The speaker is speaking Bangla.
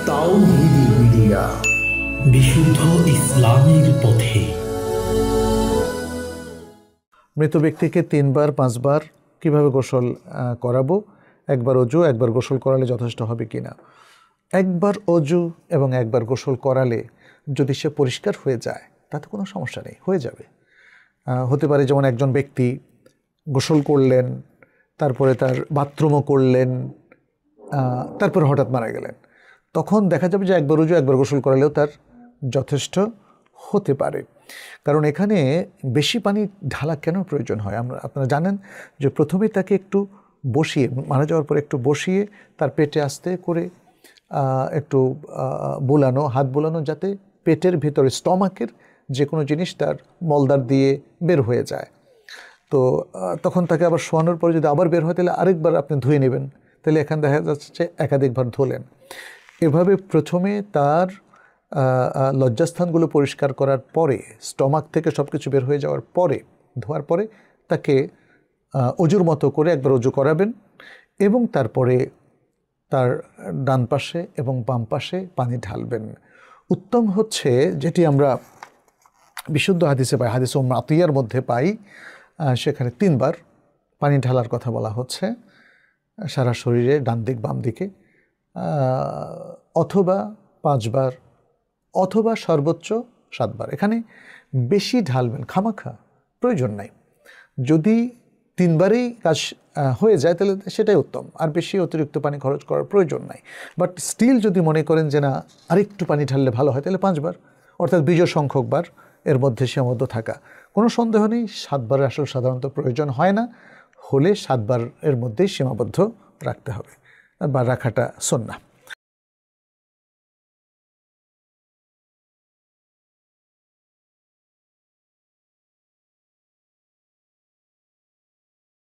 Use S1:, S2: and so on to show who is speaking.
S1: তাওহীদি মিডিয়া, বিশুদ্ধ ইসলামের পথে।
S2: মৃত ব্যক্তিকে 3 বার 5 বার কীভাবে গোসল করাবো? একবার অজু, একবার গোসল করালে যথেষ্ট হবে কিনা? একবার অজু এবং একবার গোসল করালে যদি সে পরিষ্কার হয়ে যায় তাতে কোনো সমস্যা নেই, হয়ে যাবে। হতে পারে যেমন একজন ব্যক্তি গোসল করলেন, তারপরে তার বাথরুমও করলেন, তারপরে হঠাৎ মারা গেলেন, তখন দেখা যাবে যে একবার অজু একবার গোসল করালেও তার যথেষ্ট হতে পারে। কারণ এখানে বেশি পানি ঢালা কেন প্রয়োজন হয়? আপনারা জানেন যে প্রথমে তাকে একটু বসিয়ে, মারা যাওয়ার পরে একটু বসিয়ে তার পেটে আস্তে করে একটু বোলানো, হাত বোলানো, যাতে পেটের ভিতরে স্টমাকের যে কোনো জিনিস তার মলদার দিয়ে বের হয়ে যায়। তো তখন তাকে আবার শোয়ানোর পরে যদি আবার বের হয় তাহলে আরেকবার আপনি ধুয়ে নেবেন, তাহলে এখানে দেখা যাচ্ছে যে একাধিকবার ধুলেন। এভাবে প্রথমে তার লজ্জাস্থানগুলো পরিষ্কার করার পরে, স্টমাক থেকে সব কিছু বের হয়ে যাওয়ার পরে, ধোয়ার পরে তাকে অজুর মতো করে একবার অজু করাবেন এবং তারপরে তার ডান পাশে এবং বাম পাশে পানি ঢালবেন। উত্তম হচ্ছে যেটি আমরা বিশুদ্ধ হাদিসে পাই, হাদিস উম্মে আতিয়ার মধ্যে পাই, সেখানে 3 বার পানি ঢালার কথা বলা হচ্ছে সারা শরীরে, ডান দিক বাম দিকে, অথবা 5 বার, অথবা সর্বোচ্চ 7 বার। এখানে বেশি ঢালবেন খামাখা প্রয়োজন নাই। যদি 3 বারেই কাজ হয়ে যায় তাহলে সেটাই উত্তম, আর বেশি অতিরিক্ত পানি খরচ করার প্রয়োজন নাই। বাট স্টিল যদি মনে করেন যে না আরেকটু পানি ঢাললে ভালো হয়, তাহলে 5 বার, অর্থাৎ বিজোড় সংখ্যক বার এর মধ্যে সীমাবদ্ধ থাকা। কোনো সন্দেহ নেই 7 বারের আসলে সাধারণত প্রয়োজন হয় না, হলে 7 বার এর মধ্যেই সীমাবদ্ধ রাখতে হবে বা রাখাটা সুন্নাহ।